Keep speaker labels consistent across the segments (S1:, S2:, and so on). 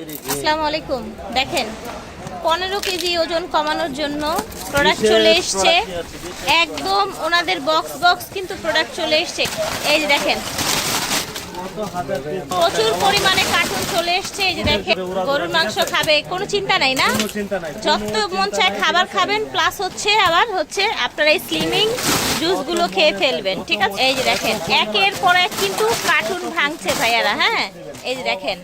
S1: আসসালামু আলাইকুম। দেখেন 15 কেজি ওজন কমানোর জন্য প্রোডাক্ট চলে এসছে, একদম ওনাদের বক্স কিন্তু প্রোডাক্ট চলে এসছে। এই যে দেখেন প্রচুর পরিমাণে কার্টুন চলে এসছে। এই যে দেখেন গরুর মাংস খাবে, কোনো চিন্তা নাই না, যত মন চায় খাবার খাবেন, প্লাস হচ্ছে আবার হচ্ছে আপনারা এই স্লিমিং জুসগুলো খেয়ে ফেলবেন, ঠিক আছে। এই যে দেখেন একের পর এক কিন্তু কার্টুন ভাঙছে ভাইয়ারা। হ্যাঁ এই যে দেখেন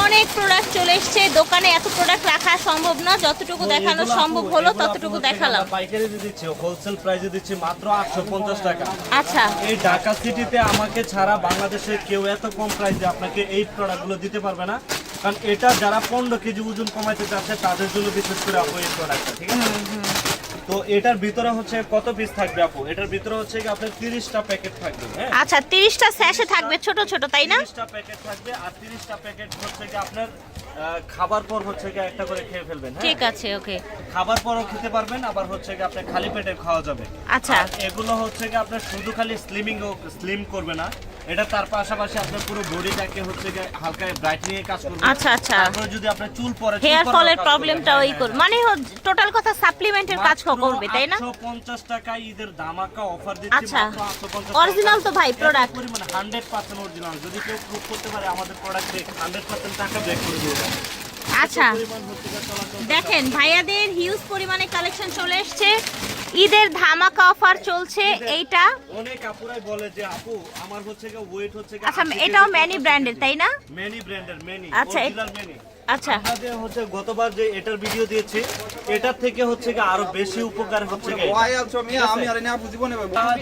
S1: অনেক প্রোডাক্ট চলে এসছে। দোকানে এত প্রোডাক্ট রাখা সম্ভব না, যতটুকু দেখানো সম্ভব হলো ততটুকু দেখালাম।
S2: পাইকারি দিচ্ছি, হোলসেল প্রাইসে দিচ্ছি মাত্র 850 টাকা।
S1: আচ্ছা,
S2: এই ঢাকা সিটিতে আমাকে ছাড়া বাংলাদেশে কেউ এত কম প্রাইসে আপনাকে এই প্রোডাক্টগুলো দিতে পারবে না, কারণ এটা যারা 15 কেজি ওজন কমাইতে চাচ্ছে তাদের জন্য বিশেষ করে আপু এই প্রোডাক্টটা, ঠিক আছে। তো এটার ভিতরে হচ্ছে কত পিস থাকবে আপু? এটার ভিতরে হচ্ছে কি আপনার 30টা প্যাকেট থাকবে। হ্যাঁ
S1: আচ্ছা 30টা স্যাশে থাকবে ছোট ছোট, তাই না?
S2: 30টা প্যাকেট থাকবে, আর 30টা প্যাকেট হচ্ছে কি আপনার খাবার পর হচ্ছে কি একটা করে খেয়ে ফেলবেন। হ্যাঁ
S1: ঠিক আছে, ওকে।
S2: খাবার পরও খেতে পারবেন, আবার হচ্ছে কি আপনি খালি পেটে খাওয়া যাবে।
S1: আচ্ছা,
S2: এগুলো হচ্ছে কি আপনার শুধু খালি স্লিম করবে না, এটা তার পাশাপাশি আপনার পুরো বডিটাকে হচ্ছে কি হালকা ব্রাইটনিং এর কাজ করবে।
S1: আচ্ছা আচ্ছা,
S2: তারপরে যদি আপনার চুল পড়ে
S1: হেয়ার ফলের প্রবলেমটা ওই করবে, মানে টোটাল কথা সাপ্লিমেন্টের কাজ করবে, তাই না?
S2: 850 টাকা ঈদের ধামাকা অফার দিচ্ছি।
S1: আচ্ছা,
S2: মাত্র 850
S1: অরিজিনাল তো ভাই প্রোডাক্ট,
S2: পরিমাণে 100% অরিজিনাল। যদি কেউ প্রুফ করতে পারে আমাদের প্রোডাক্ট 100% টাকা ব্যাক করে দিবে।
S1: আচ্ছা দেখেন ভাইয়াদের হিউজ পরিমাণে কালেকশন চলে এসছে, ঈদের ধামাকা অফার চলছে। এইটা
S2: অনেক আপুরাই বলে যে আপু আমার হচ্ছে কি ওয়েট হচ্ছে কি।
S1: আচ্ছা এটাও ম্যানি ব্র্যান্ডের, তাই না?
S2: ম্যানি ব্র্যান্ডের, ম্যানি
S1: আচ্ছা
S2: অরিজিনাল ম্যানি।
S1: আচ্ছা
S2: আপনাদের হচ্ছে গতবার যে এটার ভিডিও দিয়েছি, এটার থেকে হচ্ছে কি আরো বেশি উপকার হচ্ছে কি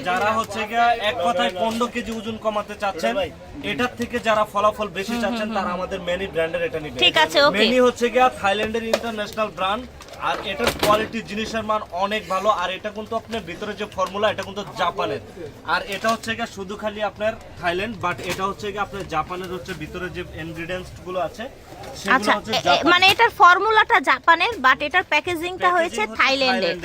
S2: যারা হচ্ছে কি এক কথায় 15 কেজি ওজন কমাতে চাচ্ছেন, এটার থেকে যারা ফলাফল বেশি চাচ্ছেন তারা আমাদের ম্যানি ব্র্যান্ডের এটা নিবে।
S1: ঠিক আছে, ওকে।
S2: ম্যানি হচ্ছে কি থাইল্যান্ডের ইন্টারন্যাশনাল ব্র্যান্ড, আর এটার কোয়ালিটি জিনিসের মান অনেক ভালো। আর এটা কিন্তু আপনার ভিতরে যে ফর্মুলা এটা কিন্তু জাপানের, আর এটা হচ্ছে কি শুধু খালি আপনার থাইল্যান্ড, বাট এটা হচ্ছে কি আপনার জাপানের হচ্ছে ভিতরে যে ইনগ্রেডিয়েন্টস গুলো আছে
S1: আচ্ছা, মানে এটার ফর্মুলাটা জাপানের, বাট এটার প্যাকেজিংটা হয়েছে থাইল্যান্ডের,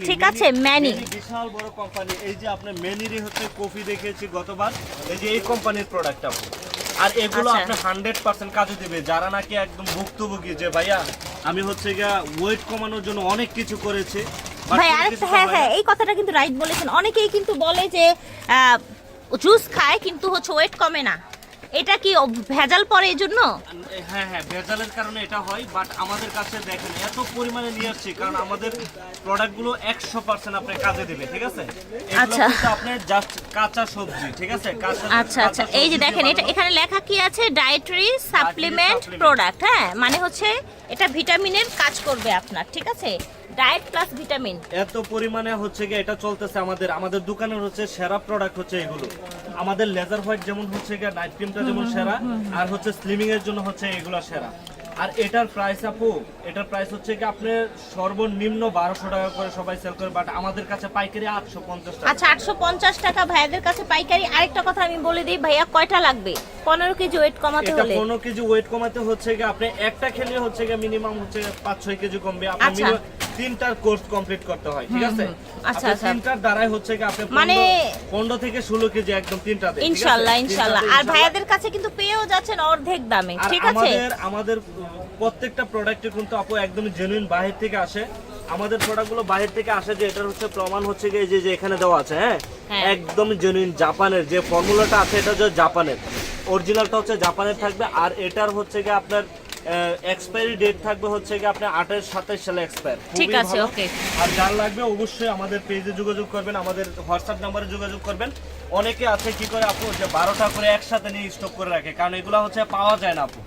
S1: ঠিক আছে। ম্যানি
S2: বিশাল বড় কোম্পানি। এই যে আপনি ম্যানিরই হচ্ছে কফি দেখেছি গতবার, এই যে এই কোম্পানির প্রোডাক্ট আপু। আর এগুলো আপনি 100% কাজে দিবে। যারা নাকি একদম ভুক্তভোগী যে ভাইয়া আমি হচ্ছে গিয়া ওয়েট কমানোর জন্য অনেক কিছু করেছি
S1: ভাই, আরেকটা হ্যাঁ এই কথাটা কিন্তু রাইট বলেছেন। অনেকেই কিন্তু বলে যে জুস খায় কিন্তু হচ্ছে ওয়েট কমে না, এটা কি ভেজাল পড়ে এই জন্য?
S2: হ্যাঁ ভেজালের কারণে এটা হয়, বাট আমাদের কাছে দেখেন এত পরিমাণে নিয়ে আসছি, কারণ আমাদের প্রোডাক্টগুলো 100% আপনার কাজে দেবে, ঠিক আছে।
S1: আচ্ছা,
S2: আপনার জাস্ট কাঁচা সবজি, ঠিক আছে।
S1: আচ্ছা এই যে দেখেন এটা এখানে লেখা কি আছে, ডায়েটারি সাপ্লিমেন্ট প্রোডাক্ট। হ্যাঁ মানে হচ্ছে এটা ভিটামিনের কাজ করবে আপনার, ঠিক আছে, ডায়েট প্লাস ভিটামিন।
S2: এত পরিমাণে হচ্ছে কি এটা চলতেছে আমাদের দোকানের হচ্ছে সেরা প্রোডাক্ট হচ্ছে এগুলো। আমাদের লেজার হোয়াইট যেমন হচ্ছে কি নাইট ক্রিমটা যেমন সেরা, আর হচ্ছে স্লিমিং এর জন্য হচ্ছে এগুলো সেরা। আর এটার প্রাইস আপু, এটার প্রাইস হচ্ছে কি আপনার সর্বনিম্ন 1200 টাকা করে সবাই সেল করে, বাট আমাদের কাছে পাইকারি 850 টাকা।
S1: আচ্ছা 850 টাকা ভাইয়াদের কাছে পাইকারি। আরেকটা কথা আমি বলে দিই, ভাইয়া কয়টা লাগবে 15 কেজি ওয়েট কমাতে হলে?
S2: 15 কেজি ওয়েট কমাতে হচ্ছে কি আপনি একটা খেলে হচ্ছে কি মিনিমাম হচ্ছে 5-6 কেজি কমবে। আপনি তিনটার কোর্স কমপ্লিট করতে হয়, ঠিক আছে।
S1: আচ্ছা
S2: তিনটার দ্বারাই হচ্ছে কি আপনি
S1: মানে
S2: 15 থেকে 16 কেজি একদম তিনটাতে,
S1: ইনশাআল্লাহ। আর ভাইয়াদের কাছে কিন্তু পেয়েও যাচ্ছেন অর্ধেক দামে, ঠিক আছে।
S2: আমাদের প্রত্যেকটা প্রোডাক্টে কিন্তু আপু একদম জেনুইন বাহির থেকে আসে। আমাদের প্রোডাক্টগুলো বাহির থেকে আসে, যে এটার হচ্ছে প্রমাণ হচ্ছে কি যে এখানে দেওয়া আছে। হ্যাঁ একদম জেনুইন জাপানের যে ফর্মুলাটা আছে, এটা হচ্ছে জাপানের অরিজিনালটা হচ্ছে জাপানের থাকবে। আর এটার হচ্ছে কি আপনার এক্সপায়ারি ডেট থাকবে হচ্ছে কি আপনার 28-27 সালে এক্সপায়ার,
S1: ঠিক আছে, ওকে।
S2: আর যার লাগবে অবশ্যই আমাদের পেজে যোগাযোগ করবেন, আমাদের হোয়াটসঅ্যাপ নাম্বারে যোগাযোগ করবেন। অনেকে আছে কি করে আপু যে 12টা করে একসাথে নিয়ে স্টক করে রাখে, কারণ এগুলো হচ্ছে পাওয়া যায় না আপু,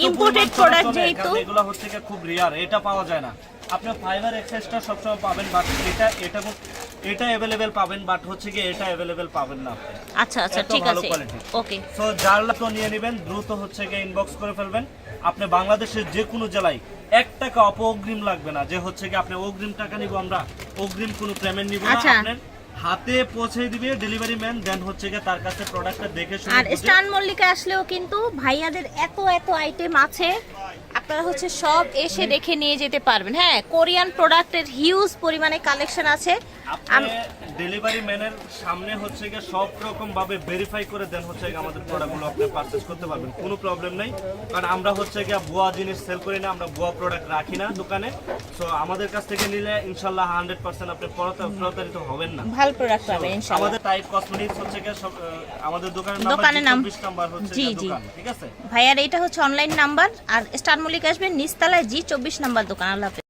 S1: ইম্পোর্টেড প্রোডাক্ট যেহেতু
S2: এগুলো হচ্ছে কি খুব রিয়ার, এটা পাওয়া যায় না। আপনি ফাইবার এক্সেসটা সবসময় পাবেন, বাট এটা अवेलेबल পাবেন, বাট হচ্ছে কি এটা अवेलेबल পাবেন না আপনি।
S1: আচ্ছা ঠিক আছে, ওকে।
S2: সো যার লাগতো নিয়ে নেবেন, দ্রুত হচ্ছে কি ইনবক্স করে ফেলবেন। আপনি বাংলাদেশের যে কোনো জেলায় 1 টাকা অগ্রিম লাগবে না, যে হচ্ছে কি আপনি অগ্রিম টাকা নিব, আমরা অগ্রিম কোনো পেমেন্ট নিব না। আপনার হাতে পৌঁছে দিবে ডেলিভারি ম্যান, দেন হচ্ছে কি তার কাছে প্রোডাক্টটা দেখে শুনে।
S1: আর স্টান মল্লিকা আসলেও কিন্তু ভাইয়াদের এত আইটেম আছে, আপনারা হচ্ছে সব এসে দেখে নিয়ে যেতে পারবেন। হ্যাঁ কোরিয়ান প্রোডাক্টের হিউজ পরিমাণে কালেকশন আছে,
S2: আপনি ডেলিভারি ম্যানের সামনে হচ্ছে গিয়ে সব রকম ভাবে ভেরিফাই করে দেন হচ্ছে গিয়ে আমাদের প্রোডাক্টগুলো আপনি পারচেজ করতে পারবেন, কোনো প্রবলেম নেই। কারণ আমরা হচ্ছে গিয়ে ভুয়া জিনিস সেল করি না, আমরা ভুয়া প্রোডাক্ট রাখি না দোকানে। সো আমাদের কাছ থেকে নিলে ইনশাআল্লাহ 100% আপনি প্রতারিত হবেন না,
S1: ভালো প্রোডাক্ট পাবেন ইনশাআল্লাহ।
S2: আমাদের টাইপ কসমেটিক্স হচ্ছে গিয়ে আমাদের দোকানের নাম 24 নাম্বার হচ্ছে
S1: জি,
S2: গিয়ে
S1: জি।
S2: দোকান, ঠিক আছে
S1: ভাইয়ার এটা হচ্ছে অনলাইন নাম্বার, আর স্টার মল্লিক আসবেন নিচতলায় G 24 নাম্বার দোকান। আল্লাহ হাফেজ।